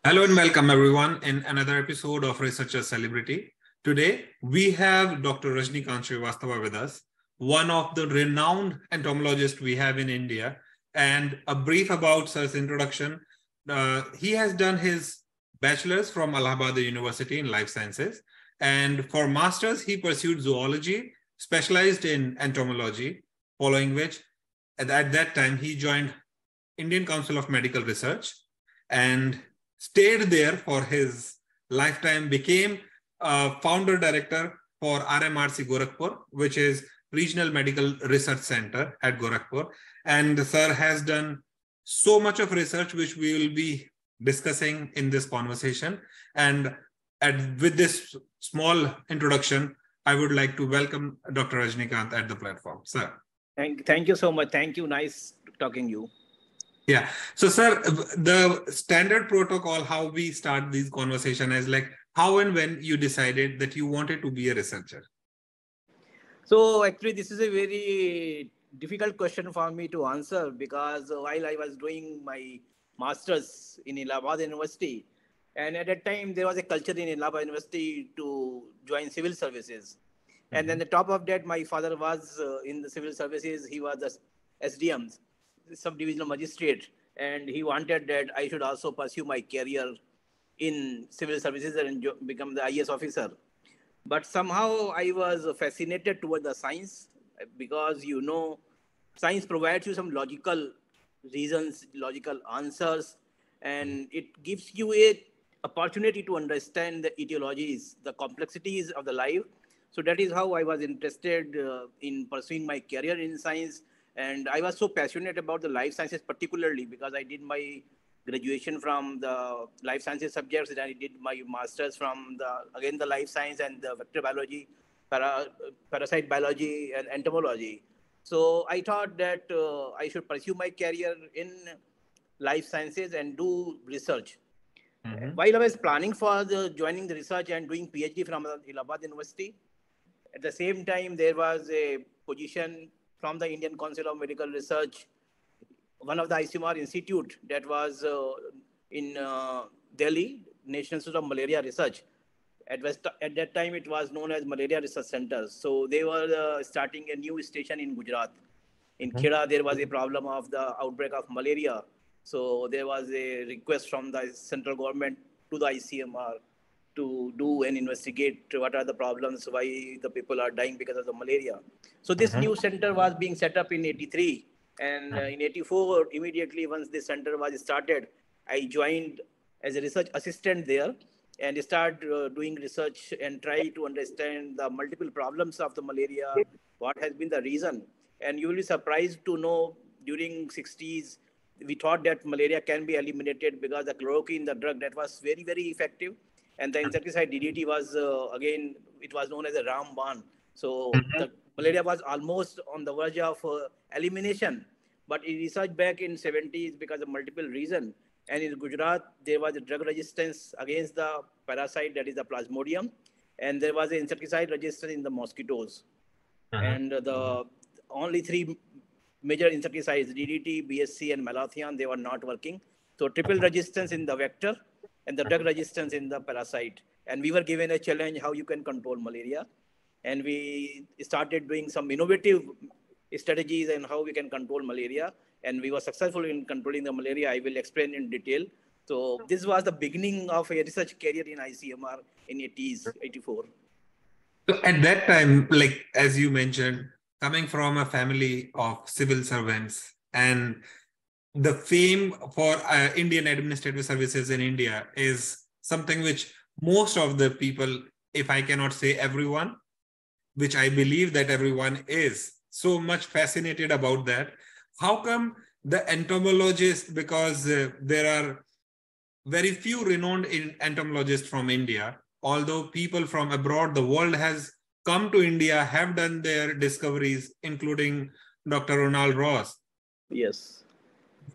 Hello and welcome everyone in another episode of Researcher Celebrity. Today we have Dr. Rajni Srivastava with us, one of the renowned entomologists we have in India. And a brief about sir's introduction. He has done his bachelor's from Allahabad University in Life Sciences. And for master's, he pursued zoology, specialized in entomology, following which at that time he joined Indian Council of Medical Research and stayed there for his lifetime, became a founder director for RMRC Gorakhpur, which is Regional Medical Research Center at Gorakhpur. And sir has done so much of research, which we will be discussing in this conversation. And with this small introduction, I would like to welcome Dr. Rajnikant at the platform. Sir. Thank you so much. Thank you. Nice talking to you. Yeah. So, sir, the standard protocol, how we start these conversation is like how and when you decided that you wanted to be a researcher. So, actually, this is a very difficult question for me to answer because while I was doing my master's in Allahabad University, and at that time there was a culture in Allahabad University to join civil services. And then the top of that, my father was in the civil services. He was the SDM, sub-divisional magistrate, and he wanted that I should also pursue my career in civil services and become the IS officer. But somehow I was fascinated toward the science because, you know, science provides you some logical reasons, logical answers, and it gives you a opportunity to understand the etiologies, the complexities of the life. So that is how I was interested in pursuing my career in science. And I was so passionate about the life sciences, particularly because I did my graduation from the life sciences subjects, and I did my master's from the life science and the vector biology, parasite biology, and entomology. So I thought that I should pursue my career in life sciences and do research. While I was planning for joining the research and doing PhD from Allahabad University, at the same time there was a position from the Indian Council of Medical Research, one of the ICMR institute that was in Delhi, National Institute of Malaria Research. At that time, it was known as Malaria Research Center. So they were starting a new station in Gujarat. In Kheda, there was a problem of the outbreak of malaria. So there was a request from the central government to the ICMR to do and investigate what are the problems, why the people are dying because of the malaria. So this new center was being set up in 83. And in 84, immediately once this center was started, I joined as a research assistant there and started doing research and try to understand the multiple problems of the malaria, what has been the reason. And you will be surprised to know during 60s, we thought that malaria can be eliminated because the chloroquine, the drug that was very, very effective. And the insecticide DDT was, again, it was known as a Ramban. So the malaria was almost on the verge of elimination. But in research back in 70s, because of multiple reasons, and in Gujarat, there was a drug resistance against the parasite, that is the Plasmodium. And there was an insecticide resistance in the mosquitoes. And the only three major insecticides, DDT, BSC, and Malathion, they were not working. So triple resistance in the vector and the drug resistance in the parasite. And we were given a challenge how you can control malaria. And we started doing some innovative strategies and how we can control malaria. And we were successful in controlling the malaria. I will explain in detail. So this was the beginning of a research career in ICMR in 80s, 84. So at that time, like as you mentioned, coming from a family of civil servants and the fame for Indian administrative services in India is something which most of the people, if I cannot say everyone, which I believe that everyone is so much fascinated about that. How come the entomologists, because there are very few renowned entomologists from India, although people from abroad, the world has come to India, have done their discoveries, including Dr. Ronald Ross. Yes.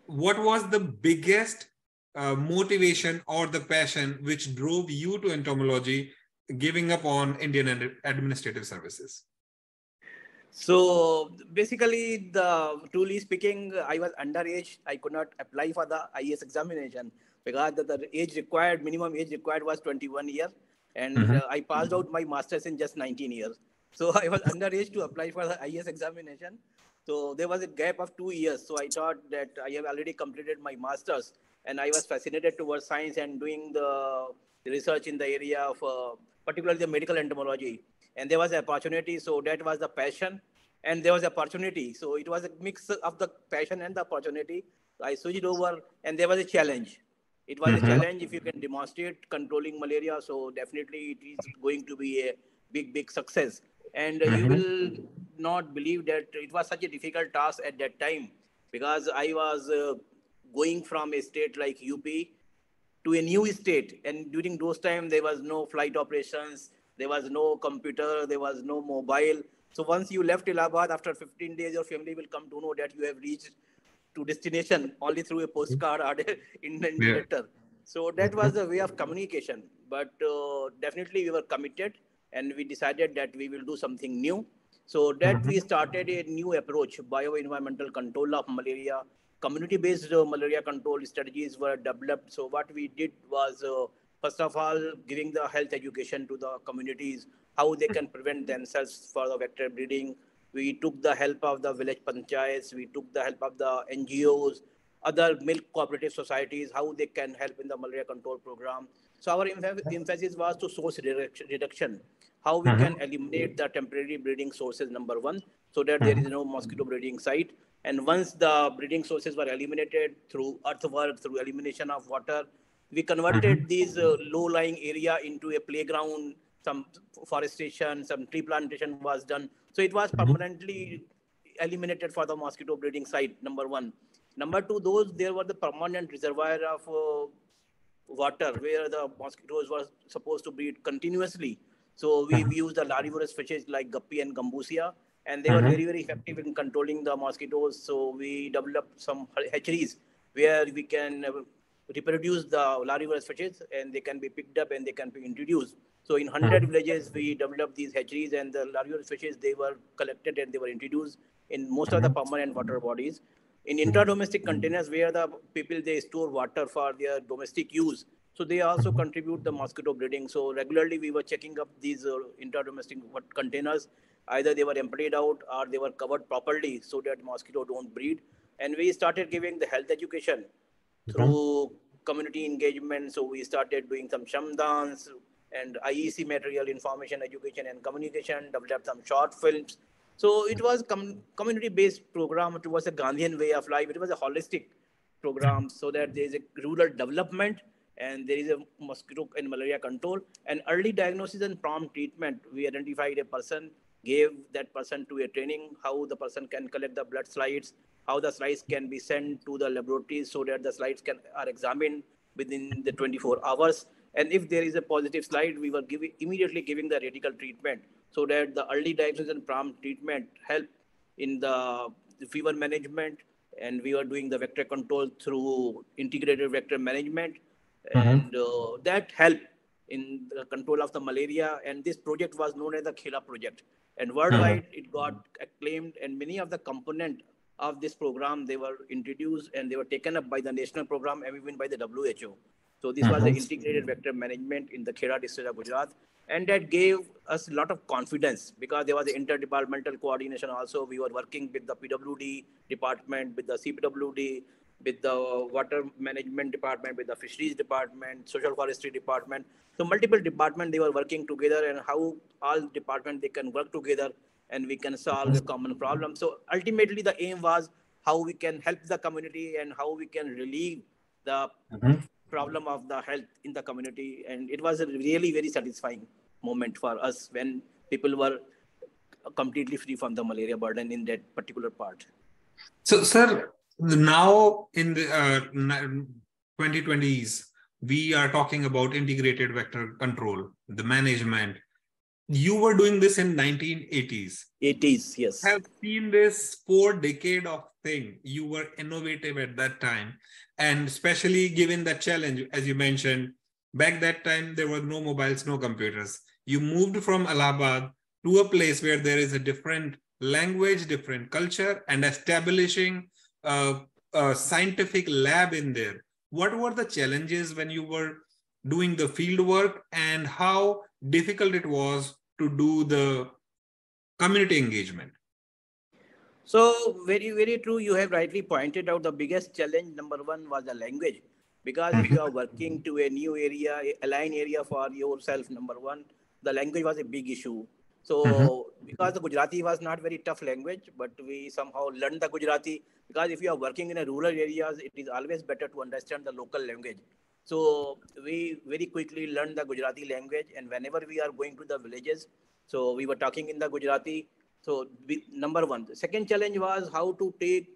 What was the biggest motivation or the passion which drove you to entomology, giving up on Indian administrative services? So basically, truly speaking, I was underage. I could not apply for the IAS examination. because the age required, minimum age required was 21 years. And I passed out my master's in just 19 years. So I was underage to apply for the IS examination. So there was a gap of 2 years. So I thought that I have already completed my master's, and I was fascinated towards science and doing the research in the area of particularly the medical entomology. And there was an opportunity. So that was the passion, and there was opportunity. So it was a mix of the passion and the opportunity. I switched over, and there was a challenge. It was a challenge if you can demonstrate controlling malaria. So definitely it is going to be a big success. And you will not believe that it was such a difficult task at that time, because I was going from a state like UP to a new state. And during those times, there was no flight operations, there was no computer, there was no mobile. So once you left Allahabad, after 15 days, your family will come to know that you have reached to destination only through a postcard or in a letter. So that was the way of communication. But definitely we were committed, and we decided that we will do something new. So that we started a new approach, bioenvironmental control of malaria. Community-based malaria control strategies were developed. So what we did was, first of all, giving the health education to the communities, how they can prevent themselves for the vector breeding. We took the help of the village panchayats, we took the help of the NGOs, other milk cooperative societies, how they can help in the malaria control program. So our emphasis was to source reduction, how we can eliminate the temporary breeding sources, number one, so that there is no mosquito breeding site. And once the breeding sources were eliminated through earthwork, through elimination of water, we converted these low-lying area into a playground, some forestation, some tree plantation was done. So it was permanently eliminated for the mosquito breeding site, number one. Number two, there were the permanent reservoir of water where the mosquitoes were supposed to breed continuously. So we used the larvivorous fishes like guppy and gambusia, and they were very effective in controlling the mosquitoes. So we developed some hatcheries where we can reproduce the larvivorous fishes, and they can be picked up and they can be introduced. So in 100 villages, we developed these hatcheries, and the larvivorous fishes, they were collected and they were introduced in most of the permanent water bodies. In intra-domestic containers where the people, they store water for their domestic use, so they also contribute the mosquito breeding. So regularly we were checking up these intra-domestic containers. Either they were emptied out or they were covered properly so that mosquito don't breed. And we started giving the health education through community engagement. So we started doing some shamdans and IEC material, information, education and communication, developed some short films. So it was community-based program. It was a Gandhian way of life. It was a holistic program, so that there is a rural development and there is a mosquito and malaria control and early diagnosis and prompt treatment. We identified a person, gave that person to a training, how the person can collect the blood slides, how the slides can be sent to the laboratories so that the slides are examined within the 24 hours. And if there is a positive slide, we were immediately giving the radical treatment, so that the early diagnosis and prompt treatment helped in the fever management. And we were doing the vector control through integrated vector management. And that helped in the control of the malaria. And this project was known as the Khela project. And worldwide, it got acclaimed. And many of the components of this program, they were introduced and they were taken up by the national program and even by the WHO. So this was the integrated vector management in the Khera district of Gujarat. And that gave us a lot of confidence because there was interdepartmental coordination also. We were working with the PWD department, with the CPWD, with the water management department, with the fisheries department, social forestry department. So multiple departments, they were working together, and how all departments, they can work together and we can solve a common problem. So ultimately the aim was how we can help the community and how we can relieve the problem of the health in the community. And it was a really very satisfying moment for us when people were completely free from the malaria burden in that particular part. So, sir, now in the 2020s, we are talking about integrated vector control, the management. You were doing this in 1980s. 80s, yes. I have seen this 4 decade of thing. You were innovative at that time. And especially given the challenge, as you mentioned, back that time, there were no mobiles, no computers. You moved from Allahabad to a place where there is a different language, different culture, and establishing a scientific lab in there what were the challenges when you were doing the field work, and how difficult it was to do the community engagement? So very, very true. You have rightly pointed out the biggest challenge, number one, was the language. Because if you are working to a new area, align area for yourself, number one, the language was a big issue. So because the Gujarati was not very tough language, but we somehow learned the Gujarati. Because if you are working in a rural areas, it is always better to understand the local language. So we very quickly learned the Gujarati language, and whenever we are going to the villages, so we were talking in the Gujarati. So number one. The second challenge was how to take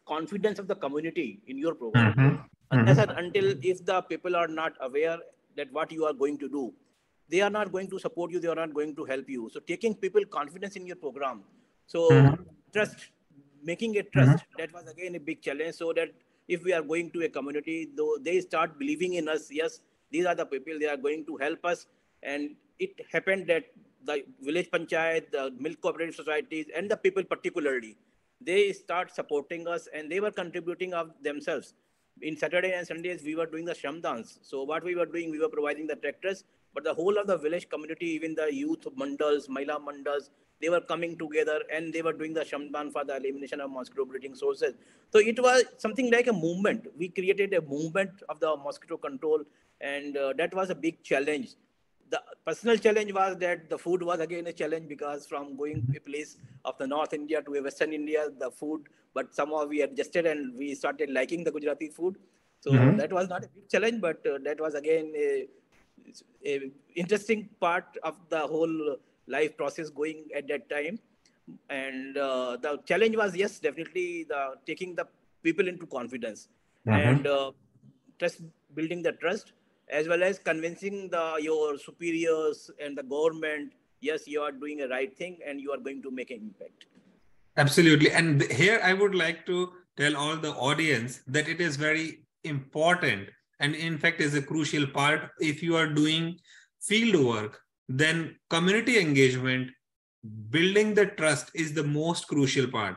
confidence of the community in your program. Unless and until if the people are not aware that what you are going to do, they are not going to support you, they are not going to help you. So taking people confidence in your program. So trust, making a trust, that was again a big challenge, so that if we are going to a community, though they start believing in us, yes, these are the people, they are going to help us. And it happened that the village panchayat, the milk cooperative societies, and the people particularly, they start supporting us, and they were contributing of themselves. In Saturday and Sundays, we were doing the sham dance. So what we were doing, we were providing the tractors, but the whole of the village community, even the youth mandals, Mahila mandals, they were coming together and they were doing the sham dance for the elimination of mosquito breeding sources. So it was something like a movement. We created a movement of the mosquito control, and that was a big challenge. The personal challenge was that the food was again a challenge, because from going a place of the North India to a Western India, the food, but somehow we adjusted and we started liking the Gujarati food. So that was not a big challenge, but that was again a interesting part of the whole life process going at that time. And the challenge was, yes, definitely the taking the people into confidence, and trust, building the trust, as well as convincing your superiors and the government, yes, you are doing a right thing and you are going to make an impact. Absolutely. And here I would like to tell all the audience that it is very important, and in fact is a crucial part. If you are doing field work, then community engagement, building the trust is the most crucial part.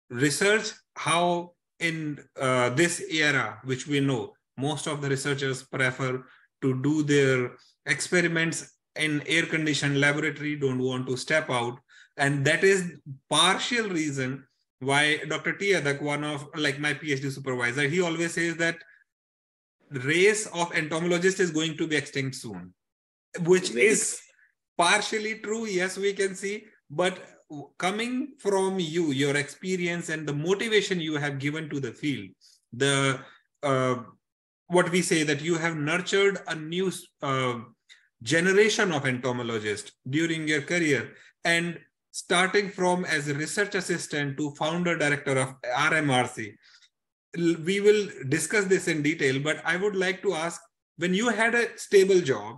Research, how in this era, which we know, most of the researchers prefer to do their experiments in air-conditioned laboratory, don't want to step out. And that is partial reason why Dr. T. Adak, one of like my PhD supervisor, he always says that the race of entomologists is going to be extinct soon, which is partially true. Yes, we can see, but coming from you, your experience and the motivation you have given to the field, the what we say that you have nurtured a new generation of entomologists during your career, and starting from as a research assistant to founder director of RMRC. We will discuss this in detail, but I would like to ask, when you had a stable job,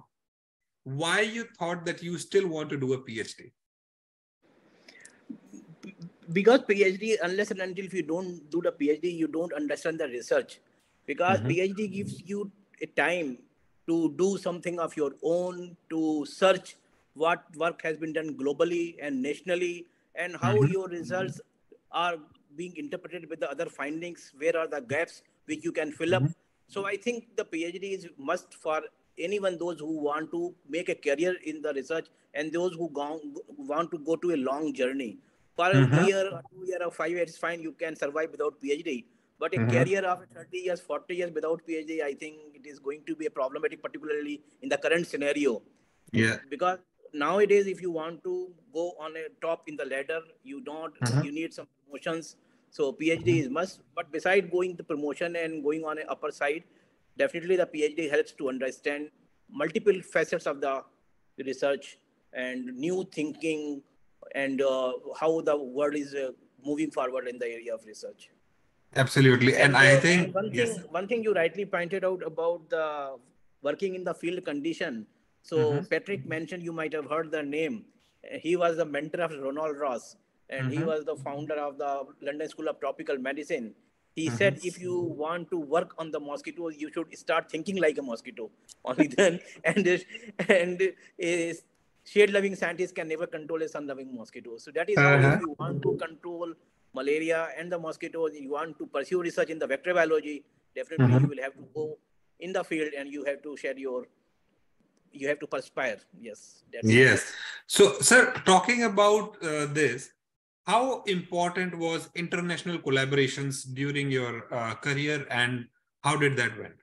why you thought that you still want to do a PhD? Because PhD, unless and until if you don't do the PhD, you don't understand the research. Because PhD gives you a time to do something of your own, to search what work has been done globally and nationally, and how your results are being interpreted with the other findings, where are the gaps which you can fill up. So I think the PhD is must for anyone, those who want to make a career in the research, and those who want to go to a long journey. For a year or 2 years or 5 years, it's fine, you can survive without PhD. But a career of 30 years, 40 years without PhD, I think it is going to be a problematic, particularly in the current scenario. Yeah. Because nowadays, if you want to go on a top in the ladder, you need some promotions. So PhD is must. But beside going the promotion and going on an upper side, definitely the PhD helps to understand multiple facets of the research and new thinking, and how the world is moving forward in the area of research. Absolutely. And I think and one thing you rightly pointed out about the working in the field condition. So Patrick mentioned, you might have heard the name. He was the mentor of Ronald Ross, and he was the founder of the London School of Tropical Medicine. He said, if you want to work on the mosquitoes, you should start thinking like a mosquito. Only then, and a shade-loving scientist can never control a sun-loving mosquito. So that is how, if you want to control malaria and the mosquitoes, you want to pursue research in the vector biology, definitely you will have to go in the field and you have to share your, you have to perspire. Yes, that's it. Yes. So, sir, talking about this, how important was international collaborations during your career, and how did that went?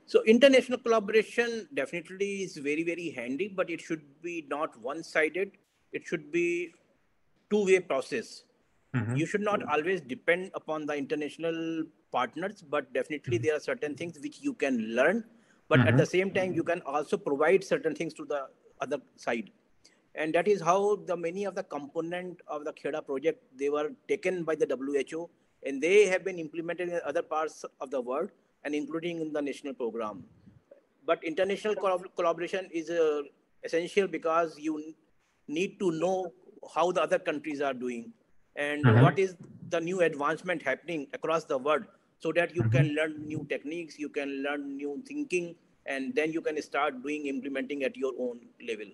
So international collaboration definitely is very, very handy, but it should be not one-sided. It should be two-way process. You should not always depend upon the international partners, but definitely there are certain things which you can learn, but at the same time you can also provide certain things to the other side. And that is how the many of the component of the Kheda project, they were taken by the WHO and they have been implemented in other parts of the world and including in the national program. But international collaboration is essential because you need to know how the other countries are doing and what is the new advancement happening across the world, so that you can learn new techniques, you can learn new thinking, and then you can start doing implementing at your own level.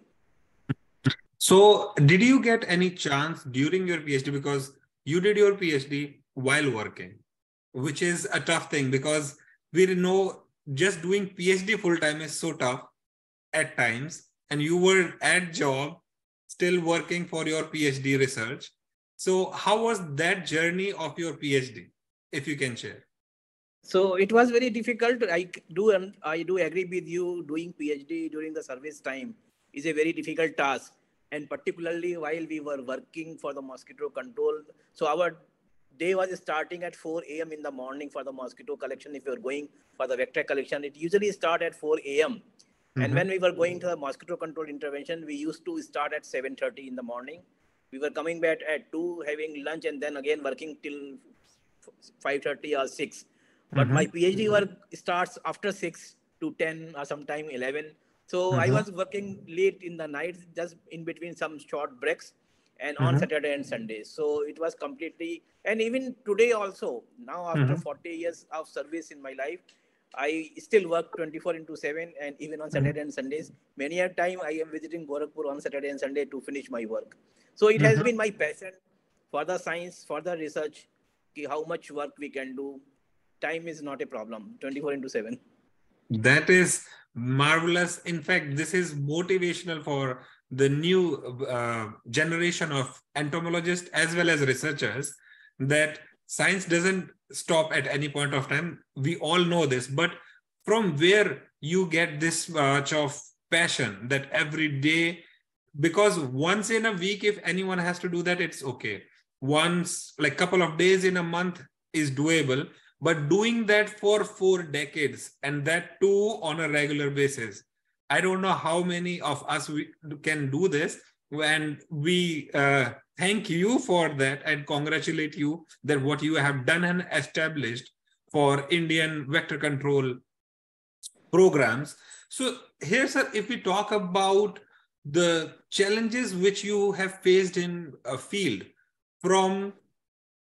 So, did you get any chance during your PhD, because you did your PhD while working, which is a tough thing, because we know just doing PhD full time is so tough at times, and you were at job still working for your PhD research. So, how was that journey of your PhD, if you can share? So it was very difficult. I do agree with you. Doing PhD during the service time is a very difficult task, and particularly while we were working for the mosquito control. So our day was starting at 4 a.m. in the morning for the mosquito collection. If you're going for the vector collection, it usually start at 4 a.m. And when we were going to the mosquito control intervention, we used to start at 7:30 in the morning. We were coming back at 2, having lunch, and then again working till 5:30 or 6. But my PhD work starts after 6 to 10 or sometime 11. So I was working late in the night, just in between some short breaks and on Saturday and Sundays. So it was completely, and even today also, now after 40 years of service in my life, I still work 24 into 7, and even on Saturday and Sundays. Many a time I am visiting Gorakhpur on Saturday and Sunday to finish my work. So it has been my passion for the science, for the research, how much work we can do. Time is not a problem, 24 into 7. That is marvelous. In fact, this is motivational for the new generation of entomologists as well as researchers, that science doesn't stop at any point of time. We all know this, but from where you get this much of passion that every day, because once in a week, if anyone has to do that, it's okay. Once, like couple of days in a month is doable, but doing that for 4 decades, and that too on a regular basis, I don't know how many of us can do this. And we thank you for that and congratulate you that what you have done and established for Indian vector control programs. So here, sir, if we talk about the challenges which you have faced in a field, from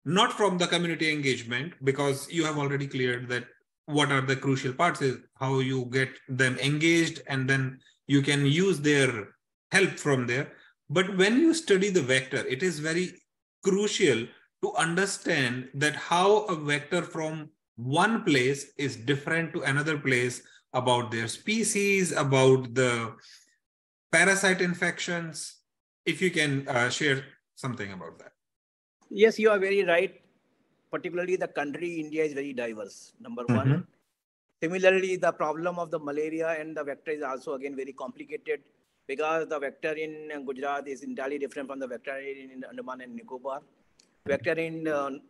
not from the community engagement, because you have already cleared that what are the crucial parts is how you get them engaged and then you can use their help from there. But when you study the vector, it is very crucial to understand that how a vector from one place is different to another place, about their species, about the parasite infections. If you can share something about that. Yes, you are very right. Particularly the country, India is very diverse, number one. Similarly, the problem of the malaria and the vector is also again very complicated, because the vector in Gujarat is entirely different from the vector in Andaman and Nicobar. Vector in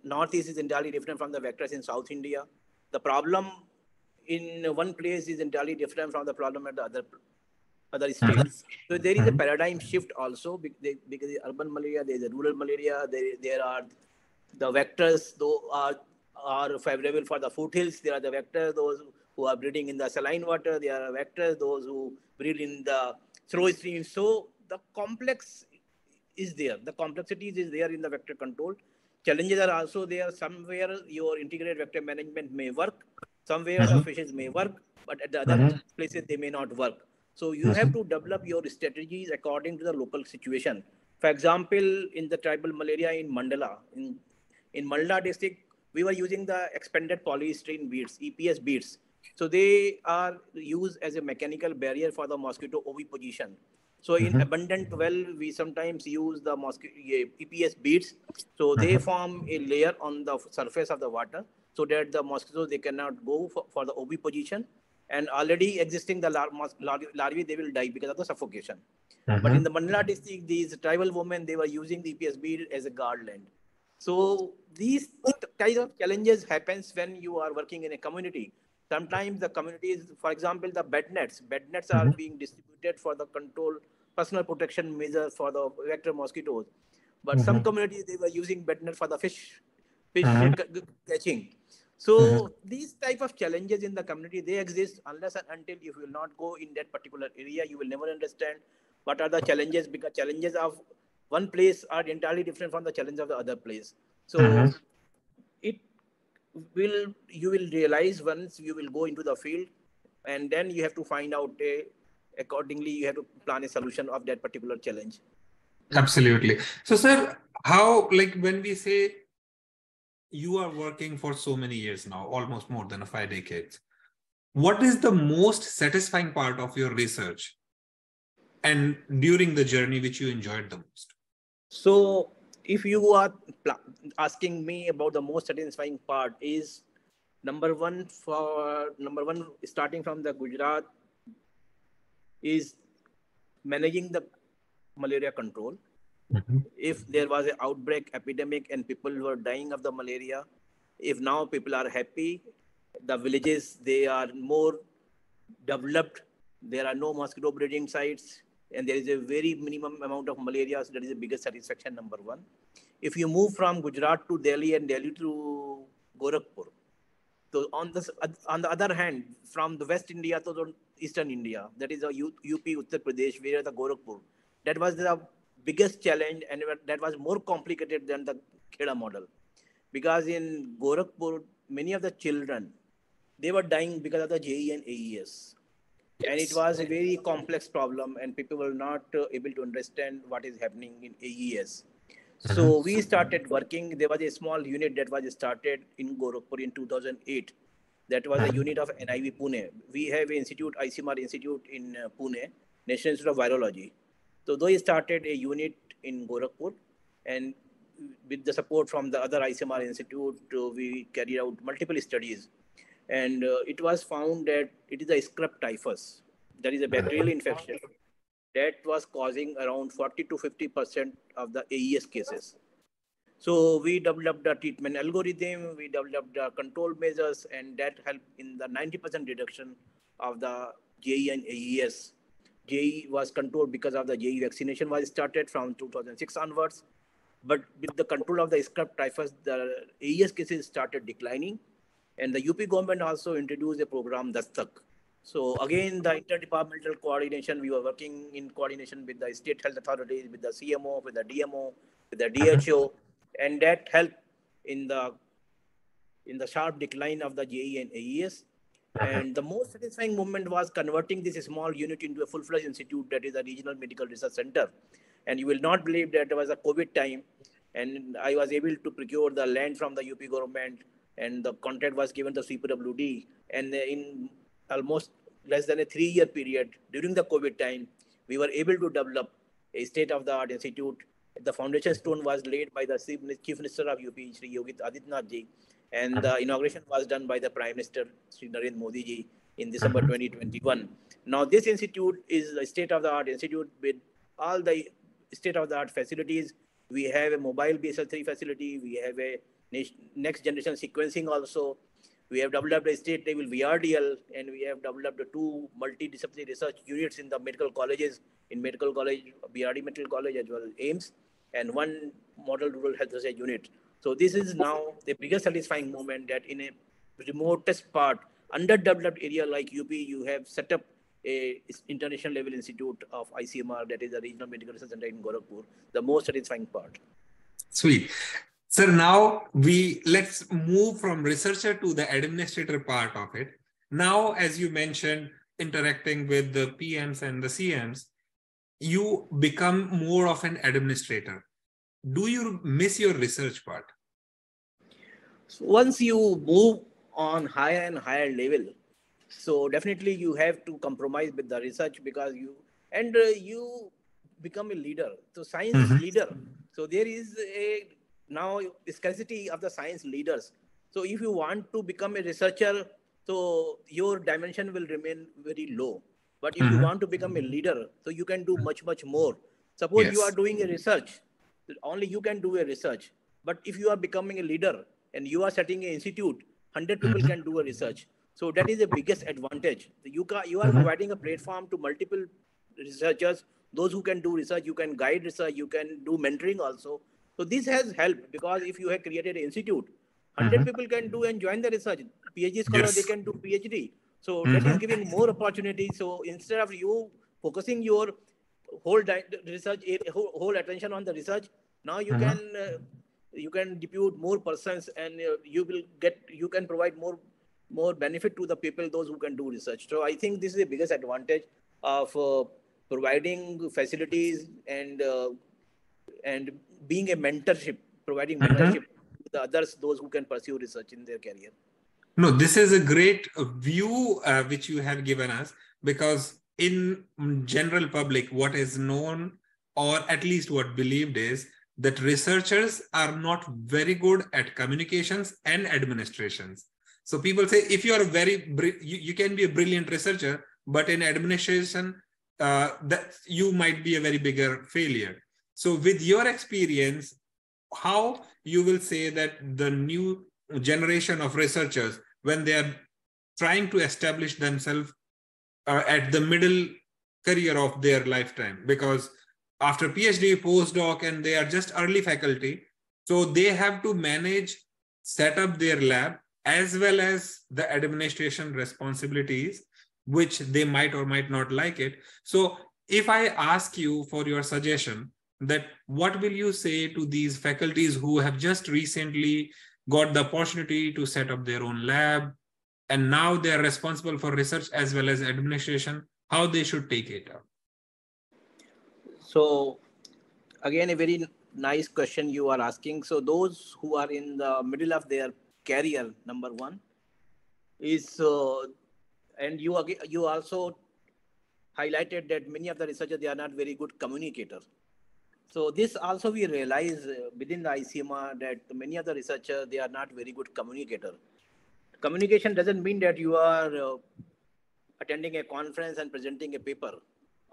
Northeast is entirely different from the vectors in South India. The problem in one place is entirely different from the problem at the other states. So there is a paradigm shift also, because the urban malaria, there is a rural malaria, there are the vectors though are favorable for the foothills. There are the vectors, those who are breeding in the saline water. There are vectors, those who breed in the through streams. So the complex is there. The complexities is there in the vector control. Challenges are also there. Somewhere your integrated vector management may work. Somewhere the fishes may work, but at the other places they may not work. So you have to develop your strategies according to the local situation. For example, in the tribal malaria in Mandala, in Malda district, we were using the expanded polystyrene beads, EPS beads. So they are used as a mechanical barrier for the mosquito oviposition. So in abundant well, we sometimes use the mosquito EPS beads. So they form a layer on the surface of the water so that the mosquitoes, they cannot go for the oviposition. And already existing the larvae, they will die because of the suffocation. But in the Manila district, these tribal women, they were using the EPS bead as a garland. So these kinds of challenges happens when you are working in a community. Sometimes the communities, for example, the bed nets are being distributed for the control, personal protection measures for the vector mosquitoes. But some communities, they were using bed net for the fish catching. So these type of challenges in the community, they exist unless and until you will not go in that particular area, you will never understand what are the challenges, because challenges of one place are entirely different from the challenge of the other place. So it will, you will realize once you will go into the field, and then you have to find out accordingly, you have to plan a solution of that particular challenge. Absolutely. So, sir, how, like when we say you are working for so many years now, almost more than 5 decades, what is the most satisfying part of your research and during the journey which you enjoyed the most? So if you are asking me about the most satisfying part, is number one, starting from the Gujarat, is managing the malaria control. If there was an outbreak, epidemic, and people were dying of the malaria, if now people are happy, the villages, they are more developed, there are no mosquito breeding sites, and there is a very minimum amount of malaria, so that is the biggest satisfaction, number one. If you move from Gujarat to Delhi and Delhi to Gorakhpur, so on the other hand, from the West India to the Eastern India, that is a UP, Uttar Pradesh, where the Gorakhpur, that was the biggest challenge, and that was more complicated than the Kheda model. Because in Gorakhpur, many of the children, they were dying because of the JE and AES. And it was a very complex problem, and people were not able to understand what is happening in AES. So we started working. There was a small unit that was started in Gorakhpur in 2008. That was a unit of NIV Pune. We have an institute, ICMR Institute in Pune, National Institute of Virology. So they started a unit in Gorakhpur, and with the support from the other ICMR Institute, we carried out multiple studies. And it was found that it is a scrub typhus, that is a bacterial infection, that was causing around 40 to 50% of the AES cases. So we developed the treatment algorithm, we developed the control measures, and that helped in the 90% reduction of the JE and AES. JE was controlled because of the JE vaccination was started from 2006 onwards. But with the control of the scrub typhus, the AES cases started declining. And the UP government also introduced a program, Dastak. So again, the interdepartmental coordination, we were working in coordination with the state health authorities, with the CMO, with the DMO, with the DHO, and that helped in the sharp decline of the JE and AES. And the most satisfying moment was converting this small unit into a full-fledged institute, that is a regional medical research center. And you will not believe that there was a COVID time, and I was able to procure the land from the UP government, and the contract was given to CPWD. And in almost less than a 3-year period during the COVID time, we were able to develop a state-of-the-art institute. The foundation stone was laid by the Chief Minister of UP, Shri Yogi Adityanath ji, and the inauguration was done by the Prime Minister, Shri Narendra Modi ji, in December 2021. Now, this institute is a state-of-the-art institute with all the state-of-the-art facilities. We have a mobile BSL-3 facility. We have a next-generation sequencing also. We have developed a state-level VRDL, and we have developed 2 multidisciplinary research units in the medical colleges, in Medical College, BRD Medical College, as well as AIMS, and 1 model rural health research unit. So this is now the biggest satisfying moment, that in a remotest part, underdeveloped area like UP, you have set up a international level institute of ICMR, that is a regional medical research center in Gorakhpur, the most satisfying part. Sweet. Sir, now let's move from researcher to the administrator part of it. Now, as you mentioned, interacting with the PMs and the CMs, you become more of an administrator. Do you miss your research part? So once you move on higher and higher level, so definitely you have to compromise with the research because you become a leader. So science Mm-hmm. leader. So there is a now scarcity of the science leaders. So if you want to become a researcher, so your dimension will remain very low. But if you Mm-hmm. want to become a leader, so you can do much more. Suppose you are Yes. doing a research, only you can do a research. But if you are becoming a leader and you are setting an institute, 100 people Mm-hmm. can do a research. So that is the biggest advantage. You are Mm-hmm. providing a platform to multiple researchers, those who can do research, you can guide research, you can do mentoring also. So this has helped because if you have created an institute, 100 Mm-hmm. people can do and join the research. PhD scholar, they Yes. can do PhD. So that is Mm-hmm. giving more opportunity. So instead of you focusing your research whole attention on the research, now Mm-hmm. you can depute more persons and you can provide more benefit to the people those who can do research. So I think this is the biggest advantage of providing facilities and being a mentorship, providing Mm-hmm. mentorship to the others, those who can pursue research in their career. No, this is a great view which you have given us, because in general public, what is known or at least what believed is that researchers are not very good at communications and administrations. So people say if you are you can be a brilliant researcher, but in administration, that you might be a very bigger failure. So with your experience, how you will say that the new generation of researchers, when they are trying to establish themselves at the middle career of their lifetime, because after PhD, postdoc, and they are just early faculty, so they have to manage, set up their lab as well as the administration responsibilities, which they might or might not like it. So if I ask you for your suggestion, that what will you say to these faculties who have just recently got the opportunity to set up their own lab, and now they are responsible for research as well as administration, how they should take it up? So again, a very nice question you are asking. So those who are in the middle of their career, number one is, and you also highlighted that many of the researchers, they are not very good communicators. So this also we realize within the ICMR that many of the researchers, they are not very good communicator. Communication doesn't mean that you are attending a conference and presenting a paper,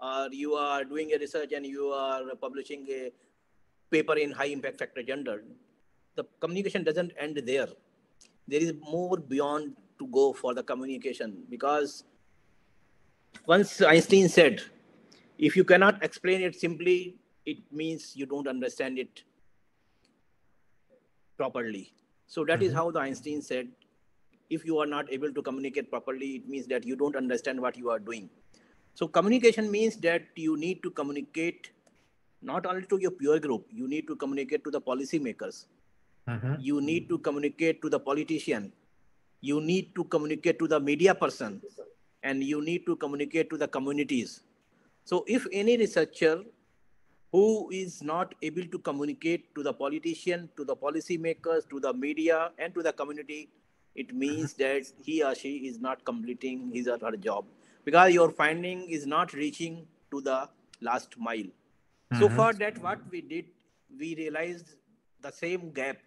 or you are doing a research and you are publishing a paper in high impact factor journal. The communication doesn't end there. There is more beyond to go for the communication, because once Einstein said, if you cannot explain it simply, it means you don't understand it properly. So that is Mm-hmm. how the Einstein said, if you are not able to communicate properly, it means that you don't understand what you are doing. So communication means that you need to communicate not only to your peer group, you need to communicate to the policymakers, Mm-hmm. you need to communicate to the politician, you need to communicate to the media person, and you need to communicate to the communities. So if any researcher who is not able to communicate to the politician, to the policymakers, to the media, and to the community, it means that he or she is not completing his or her job, because your finding is not reaching to the last mile. So Mm-hmm. for that, what we did, we realized the same gap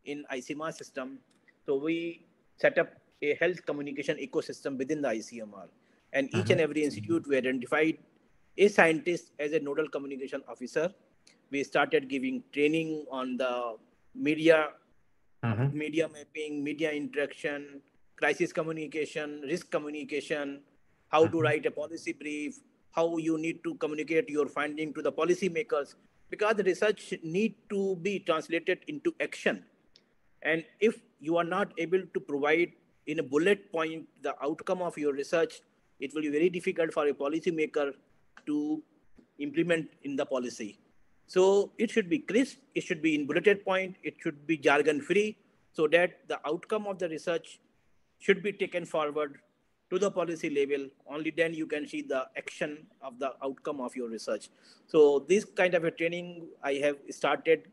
in ICMR system. So we set up a health communication ecosystem within the ICMR. And each Mm-hmm. and every institute, we identified a scientist as a nodal communication officer. We started giving training on the media, Mm-hmm. media mapping, media interaction, crisis communication, risk communication, how to Mm-hmm. write a policy brief, how you need to communicate your finding to the policymakers, because the research need to be translated into action. And if you are not able to provide in a bullet point the outcome of your research, it will be very difficult for a policymaker to implement in the policy. So it should be crisp, it should be in bulleted point, it should be jargon free, so that the outcome of the research should be taken forward to the policy level. Only then you can see the action of the outcome of your research. So this kind of a training I have started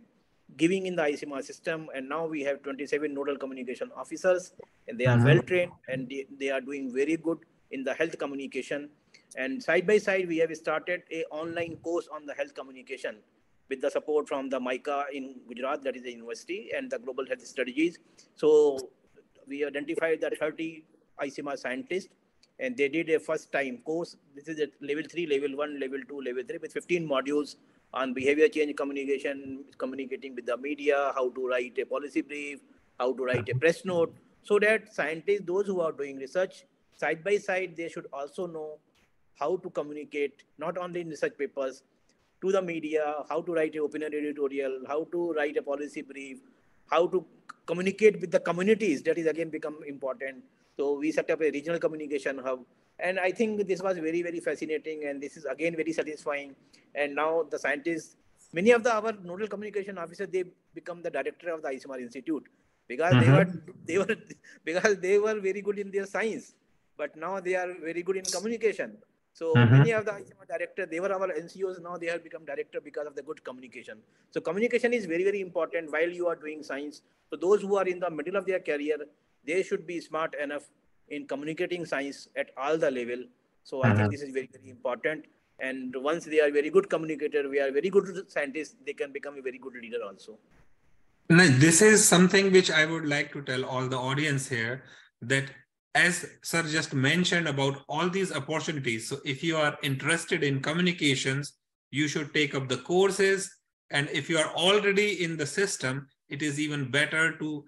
giving in the ICMR system. And now we have 27 nodal communication officers, and they are well trained, and they are doing very good in the health communication. And side by side, we have started a online course on the health communication with the support from the MICA in Gujarat, that is the university, and the Global Health Strategies. So we identified the 30 ICMR scientists, and they did a first time course. This is at level 3, level 1, level 2, level 3, with 15 modules on behavior change communication, communicating with the media, how to write a policy brief, how to write a press note, so that scientists, those who are doing research, side by side, they should also know how to communicate, not only in research papers, to the media, how to write an opinion editorial, how to write a policy brief, how to communicate with the communities. That is again become important. So we set up a regional communication hub. And I think this was very, very fascinating. And this is again very satisfying. And now the scientists, many of our nodal communication officers, they become the director of the ICMR Institute, because because they were very good in their science, but now they are very good in communication. So many of the ICMR directors, they were our NCOs, now they have become director because of the good communication. So communication is very, very important while you are doing science. So those who are in the middle of their career, they should be smart enough in communicating science at all the level. So I think this is very, very important. And once they are very good communicator, we are very good scientists, they can become a very good leader also. Now, this is something which I would like to tell all the audience here, that as sir just mentioned about all these opportunities. So if you are interested in communications, you should take up the courses. And if you are already in the system, it is even better to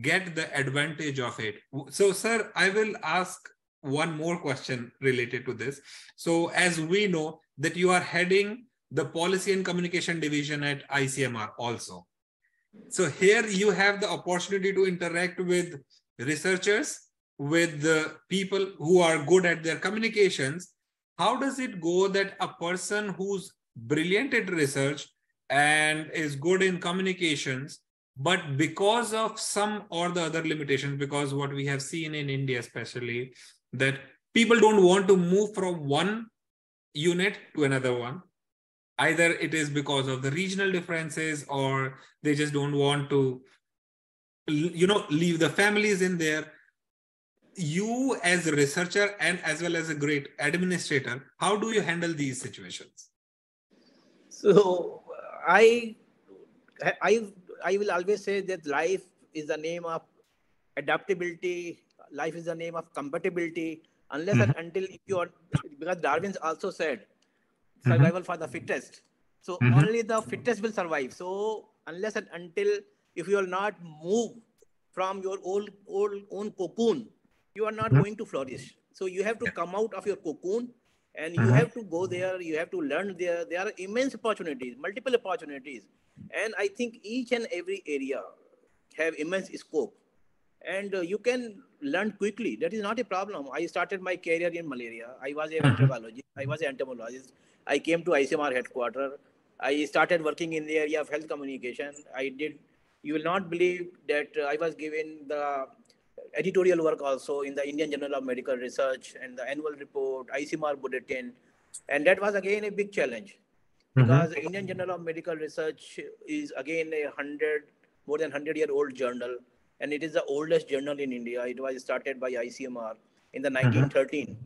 get the advantage of it. So sir, I will ask one more question related to this. So as we know that you are heading the policy and communication division at ICMR also. So here you have the opportunity to interact with researchers, with the people who are good at their communications. How does it go that a person who's brilliant at research and is good in communications, but because of some or the other limitations, because what we have seen in India especially, that people don't want to move from one unit to another one. Either it is because of the regional differences, or they just don't want to, leave the families in there. You as a researcher and as well as a great administrator, how do you handle these situations? So I will always say that life is the name of adaptability. Life is the name of compatibility. Unless and until you are, because Darwin also said, survival for the fittest. So only the fittest will survive. So unless and until if you will not move from your own cocoon, you are not going to flourish. So you have to come out of your cocoon, and you have to go there. You have to learn there. There are immense opportunities, multiple opportunities, and I think each and every area have immense scope, and you can learn quickly. That is not a problem. I started my career in malaria. I was a bacteriologist. I was an entomologist. I came to ICMR headquarters. I started working in the area of health communication. You will not believe that I was given the editorial work also in the Indian Journal of Medical Research and the annual report, ICMR bulletin. And that was again a big challenge, because Indian Journal of Medical Research is again more than 100-year-old journal. And it is the oldest journal in India. It was started by ICMR in the 1913.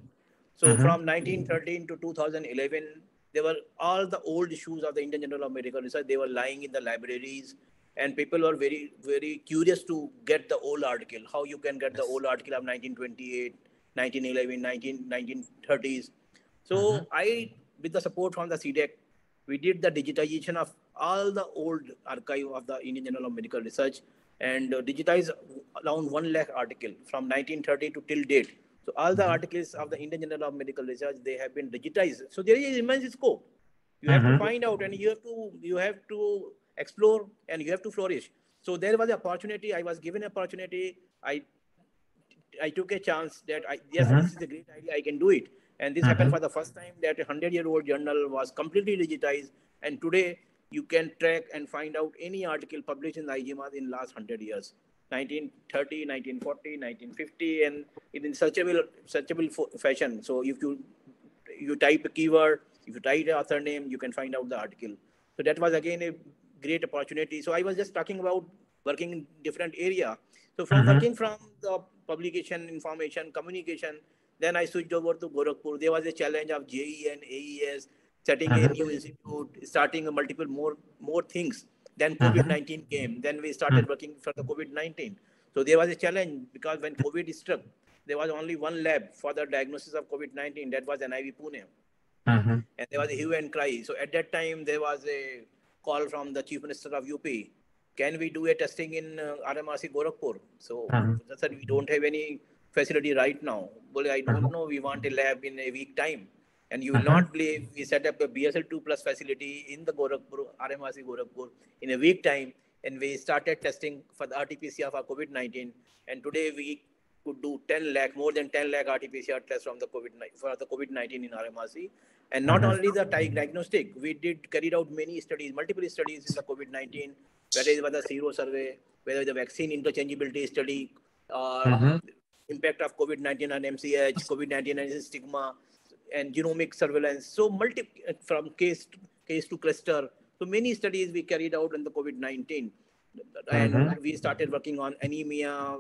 So from 1913 to 2011, there were all the old issues of the Indian Journal of Medical Research. They were lying in the libraries, and people were very, very curious to get the old article. How you can get the old article of 1928, 1911, 1930s. So I, with the support from the CDEC, we did the digitization of all the old archive of the Indian Journal of Medical Research, and digitized around 1 lakh article from 1930 to till date. So all the articles of the Indian Journal of Medical Research, they have been digitized. So there is immense scope. You have to find out, and you have to explore, and you have to flourish. So there was an opportunity. I was given an opportunity. I took a chance that yes, this is a great idea. I can do it. And this happened for the first time, that a 100-year-old journal was completely digitized. And today you can track and find out any article published in the ICMR in the last 100 years. 1930, 1940, 1950, and in searchable fashion. So if you type a keyword, if you type the author name, you can find out the article. So that was again a great opportunity. So I was just talking about working in different area. So from working from the publication, information, communication, then I switched over to Gorakhpur. There was a challenge of JE and AES, setting a new institute, starting multiple more things. Then COVID-19 came. Then we started working for the COVID-19. So there was a challenge because when COVID struck, there was only one lab for the diagnosis of COVID-19. That was NIV Pune. And there was a hue and cry. So at that time, there was a call from the Chief Minister of UP. Can we do a testing in RMRC Gorakhpur? So I said, we don't have any facility right now. Well, I don't know. We want a lab in a week time. And you will not believe we set up a BSL 2+ facility in the Gorakhpur, RMRC Gorakhpur in a week time. And we started testing for the RT-PCR for COVID-19. And today we could do 10 lakh, more than 10 lakh RT-PCR tests from the COVID-19 in RMRC. And not only the diagnostic, we carried out many studies, multiple studies in the COVID-19, whether it was the zero survey, whether the vaccine interchangeability study, impact of COVID-19 on MCH, COVID-19 and stigma, and genomic surveillance. So from case to cluster. So many studies we carried out in the COVID-19. And we started working on anemia,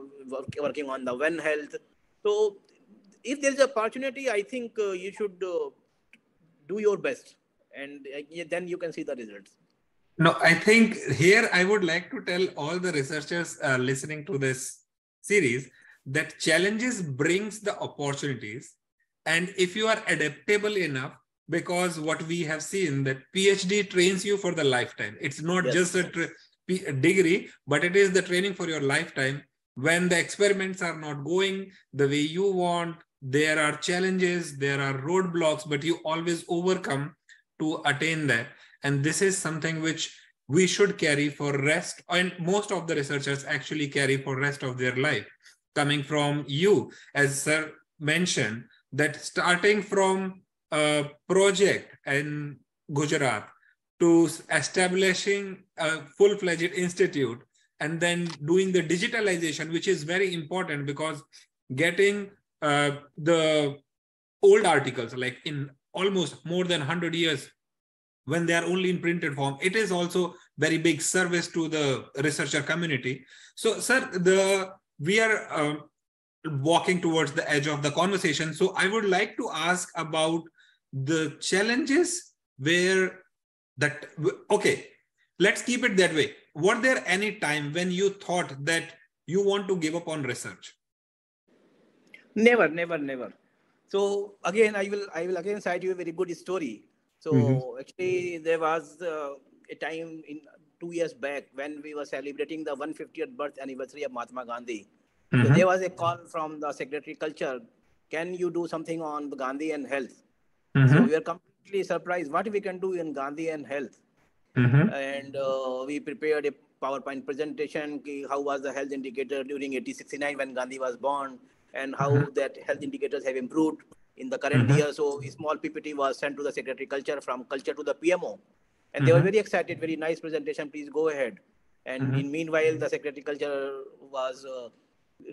working on the One Health. So if there's an opportunity, I think you should do your best, and then you can see the results. No, I think here I would like to tell all the researchers listening to this series that challenges brings the opportunities. And if you are adaptable enough, because what we have seen that PhD trains you for the lifetime. It's not just a degree, but it is the training for your lifetime. When the experiments are not going the way you want, there are challenges, there are roadblocks, but you always overcome to attain that. And this is something which we should carry for rest, and most of the researchers actually carry for rest of their life. Coming from you, as Sir mentioned, that starting from a project in Gujarat to establishing a full-fledged institute and then doing the digitalization, which is very important because getting the old articles, like in almost more than 100 years, when they are only in printed form, it is also very big service to the researcher community. So, sir, we are walking towards the edge of the conversation. So I would like to ask about the challenges where that, okay, let's keep it that way. Were there any time when you thought that you want to give up on research? Never. So again, I will again cite you a very good story. So actually, there was a time in 2 years back when we were celebrating the 150th birth anniversary of Mahatma Gandhi. So there was a call from the Secretary Culture. Can you do something on the Gandhi and health? So we are completely surprised what we can do in Gandhi and health. And we prepared a PowerPoint presentation. How was the health indicator during 1869 when Gandhi was born, and how that health indicators have improved in the current year. So a small PPT was sent to the Secretary Culture, from Culture to the PMO. And they were very excited, very nice presentation, please go ahead. And in meanwhile, the Secretary Culture was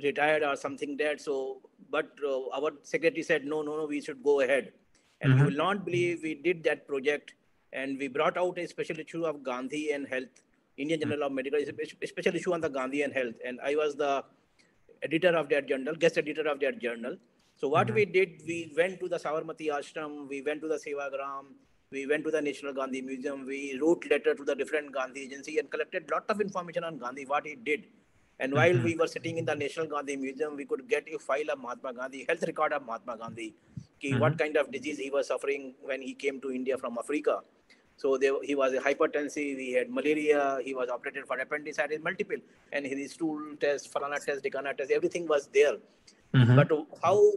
retired or something dead. So, but our secretary said, no, we should go ahead. And you will not believe we did that project. And we brought out a special issue of Gandhi and Health, Indian Journal of Medical, a special issue on the Gandhi and Health. And I was the editor of that journal, guest editor of that journal. So what we did, we went to the Sabarmati Ashram, we went to the Sevagram, we went to the National Gandhi Museum, we wrote letter to the different Gandhi agency and collected lot of information on Gandhi, what he did. And while we were sitting in the National Gandhi Museum, we could get a file of Mahatma Gandhi, health record of Mahatma Gandhi, what kind of disease he was suffering when he came to India from Africa. So he was a hypertensive, he had malaria, he was operated for appendicitis, multiple, and his stool test, Falana test, Decana test, everything was there. But how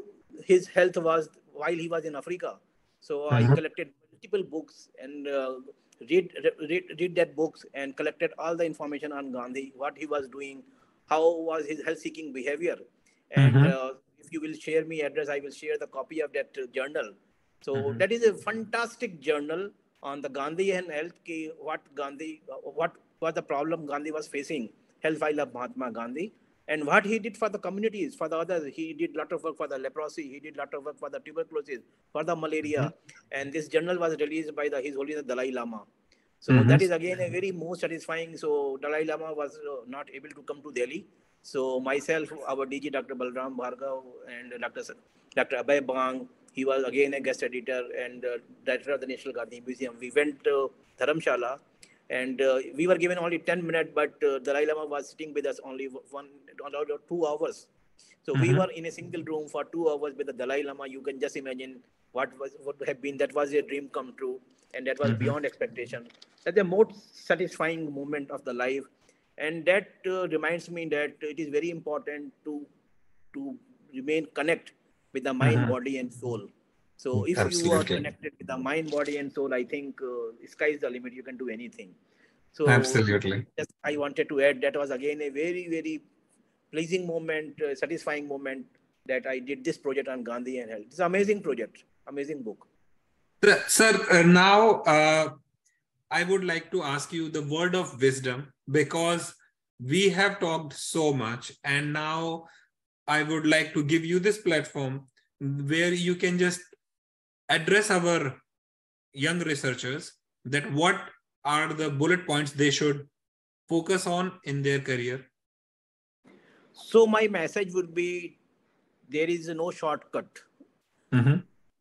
his health was while he was in Africa. So I collected multiple books and read that books and collected all the information on Gandhi, what he was doing, how was his health-seeking behavior. And if you will share me address, I will share the copy of that journal. So that is a fantastic journal on the Gandhi and health, what was the problem Gandhi was facing, health file of Mahatma Gandhi, and what he did for the communities, for the others. He did a lot of work for the leprosy, he did a lot of work for the tuberculosis, for the malaria. And this journal was released by His Holiness Dalai Lama. So that is again a very most satisfying. So Dalai Lama was not able to come to Delhi. So myself, our DG Dr. Balram Bhargav and Dr. Abhay Bang, he was again a guest editor and director of the National Gandhi Museum. We went to Dharamshala and we were given only 10 minutes, but Dalai Lama was sitting with us only 2 hours. So we were in a single room for 2 hours with the Dalai Lama. You can just imagine what would have been. That was a dream come true, and that was beyond expectation. That's the most satisfying moment of the life, and that reminds me that it is very important to remain connect with the mind, body, and soul. So if you are connected with the mind, body, and soul, I think sky is the limit. You can do anything. So Absolutely. just I wanted to add that was again a very, very pleasing moment, satisfying moment that I did this project on Gandhi and health. It's an amazing project, amazing book. Sir, now I would like to ask you the word of wisdom, because we have talked so much, and now I would like to give you this platform where you can just address our young researchers that what are the bullet points they should focus on in their career. So my message would be, there is no shortcut.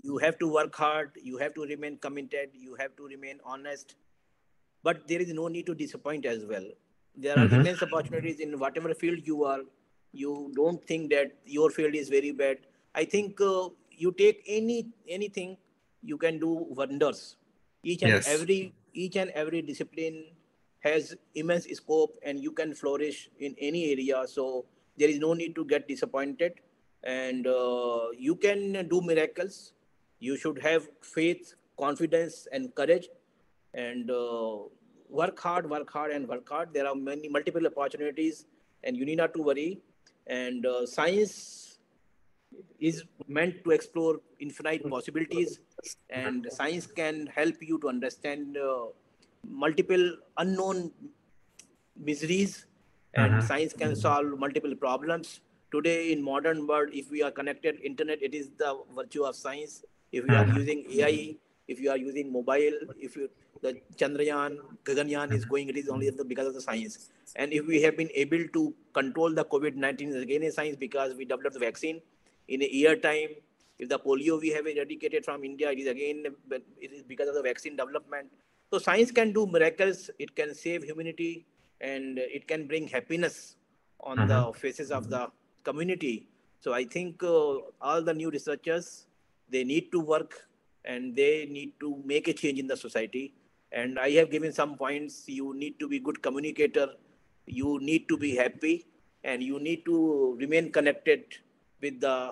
You have to work hard, you have to remain committed, you have to remain honest, but there is no need to disappoint as well. There are immense opportunities in whatever field you are. You don't think that your field is very bad. I think you take anything, you can do wonders. Each and every discipline has immense scope, and you can flourish in any area. So there is no need to get disappointed, and you can do miracles. You should have faith, confidence, and courage, and work hard, and work hard. There are multiple opportunities, and you need not to worry. And science is meant to explore infinite possibilities, and science can help you to understand multiple unknown miseries, and science can solve multiple problems. Today in modern world, if we are connected internet, it is the virtue of science. If we are using AI, if you are using mobile, the Chandrayaan, Gaganyaan is going, it is only because of the science. And if we have been able to control the COVID-19, is again a science, because we developed the vaccine in a year time. If the polio we have eradicated from India, it is because of the vaccine development. So science can do miracles. It can save humanity, and it can bring happiness on the faces of the community. So I think all the new researchers, they need to work, and they need to make a change in the society. And I have given some points. You need to be good communicator, you need to be happy, and you need to remain connected with the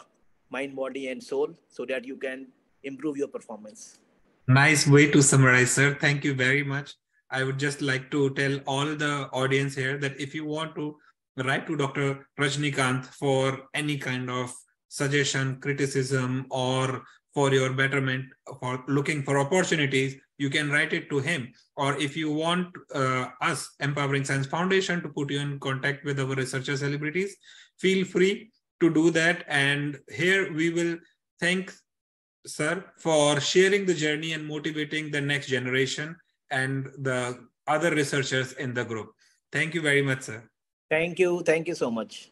mind, body, and soul, so that you can improve your performance. Nice way to summarize, sir. Thank you very much. I would just like to tell all the audience here that if you want to write to Dr. Rajnikant for any kind of suggestion, criticism, or for your betterment, for looking for opportunities, you can write it to him. Or if you want us, Empowering Science Foundation, to put you in contact with our researcher celebrities, feel free to do that. And here we will thank sir for sharing the journey and motivating the next generation and the other researchers in the group. Thank you very much, sir. Thank you so much.